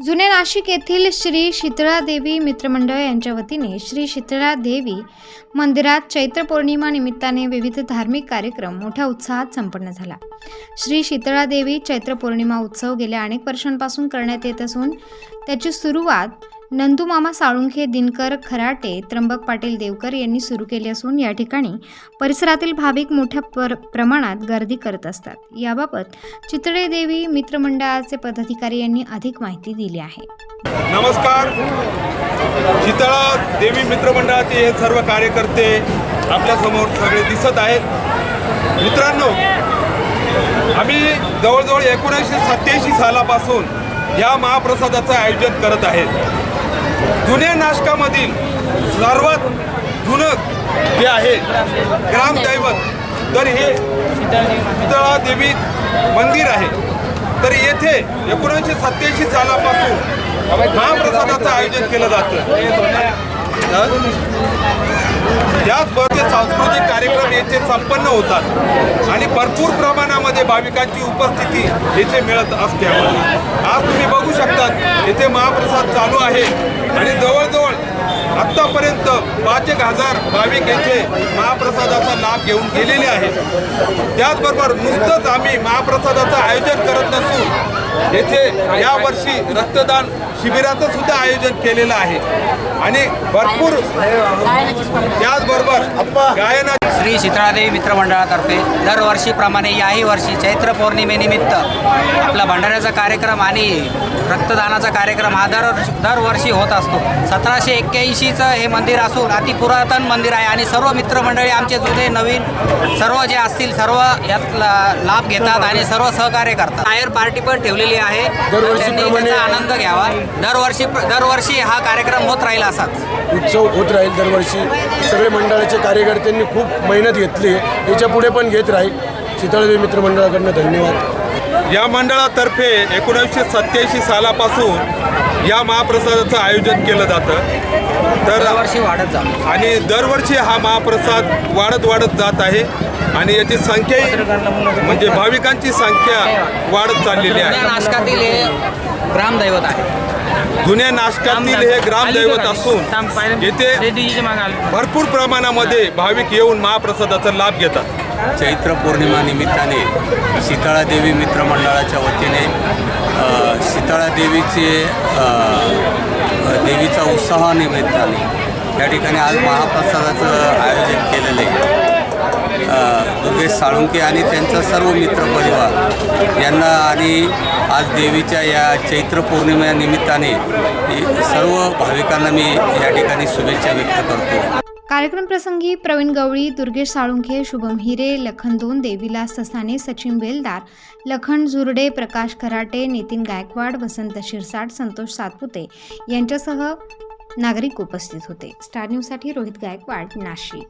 जुने नाशिक येथील श्री शीतळादेवी मित्रमंडळ यांच्या वतीने श्री शीतळादेवी मंदिरात चैत्र पौर्णिमा निमित्ताने विविध धार्मिक कार्यक्रम मोठ्या उत्साहात संपन्न झाला। श्री शीतळादेवी चैत्र पौर्णिमा उत्सव गेल्या अनेक वर्षांपासून करण्यात येत असून त्याची सुरुवात नंदुमामा साळुंखे, दिनकर खराटे, त्र्यंबक पाटील देवकर यांनी सुरू केली असून या ठिकाणी परिसरातील भाविक मोठ्या प्रमाणात गर्दी करत असतात। याबाबत चितळेदेवी मित्रमंडळाचे पदाधिकारी यांनी अधिक माहिती दिली आहे। नमस्कार, शीतळादेवी मित्रमंडळाचे हे सर्व कार्यकर्ते आपल्या समोर सगळे दिसत आहेत। मित्रांनो, आम्ही जवळजवळ 1987 सालापासून या महाप्रसादाचं आयोजन करत आहेत। जुन्या नाशकामधील सर्वात जुनं जे आहे ग्रामदैवत तर हे शीतळादेवी मंदिर आहे। तर येथे 1987 सालापासून महाप्रसादाचं आयोजन केलं जातं। त्याचबरोबर सांस्कृतिक कार्यक्रम येथे संपन्न होतात आणि भरपूर प्रमाणामध्ये भाविकांची उपस्थिती येथे मिळत असते। आज तुम्ही बघू शकता येथे महाप्रसाद चालू आहे आणि जवळजवळ आत्तापर्यंत 5,000 भाविक येथे महाप्रसादाचा लाभ घेऊन गेलेले आहेत। त्याचबरोबर नुसतंच आम्ही महाप्रसादाचं आयोजन करत नसून येथे यावर्षी रक्तदान शिबिराचं सुद्धा आयोजन केलेलं आहे आणि भरपूर त्याचबरोबर गायना श्री शीतळादेवी मित्रमंडळातर्फे दरवर्षीप्रमाणे याही वर्षी चैत्र पौर्णिमेनिमित्त आपला भंडाऱ्याचा कार्यक्रम आणि रक्तदानाचा कार्यक्रम हा दरवर्षी होत असतो। 1781चं हे मंदिर असून अति पुरातन मंदिर आहे आणि सर्व मित्रमंडळी आमचे जुने नवीन सर्व जे असतील सर्व यात लाभ घेतात आणि सर्व सहकार्य करतात। टायर पार्टी पण ठेवलेली आहे, त्यांनी त्याचा आनंद घ्यावा। दरवर्षी हा कार्यक्रम होत राहील, असाच उत्सव होत राहील। दरवर्षी सगळे मंडळाचे कार्यकर्त्यांनी खूप मेहनत घेतली, याच्या पुढे पण घेत राहील। शीतळादेवी मित्रमंडळाकडून धन्यवाद। या मंडळातर्फे 1987 सालापासून या महाप्रसादाचं आयोजन केलं जातं। तर दरवर्षी वाढत जातो आणि दरवर्षी हा महाप्रसाद वाढत जात आहे आणि याची संख्या म्हणजे भाविकांची संख्या वाढत चाललेली आहे। नाशकातील हे ग्रामदैवत आहे। जुन्या नाशकातील हे ग्रामदैवत असून येथे भरपूर प्रमाणामध्ये भाविक येऊन महाप्रसादाचा लाभ घेतात। चैत्र पौर्णिमा निमित्ताने शीतळादेवी मित्रमंडळाच्या वतीने देवीचा उत्सवानिमित्ताने या ठिकाणी आज महाप्रसादाचं आयोजन केलेलं आहे। दुर्गेश साळुंखे आणि त्यांचा सर्व मित्रपरिवार यांना आणि आज देवीच्या या चैत्र पौर्णिमेनिमित्ताने सर्व भाविकांना मी या ठिकाणी शुभेच्छा व्यक्त करतो। कार्यक्रम प्रसंगी प्रवीण गवळी, दुर्गेश साळुंखे, शुभम हिरे, लखन दोंदे, विलास ससाने, सचिन बेलदार, लखन झुरडे, प्रकाश खराटे, नितीन गायकवाड, वसंत शिरसाट, संतोष सातपुते यांच्यासह नागरिक उपस्थित होते। स्टार न्यूजसाठी रोहित गायकवाड, नाशिक।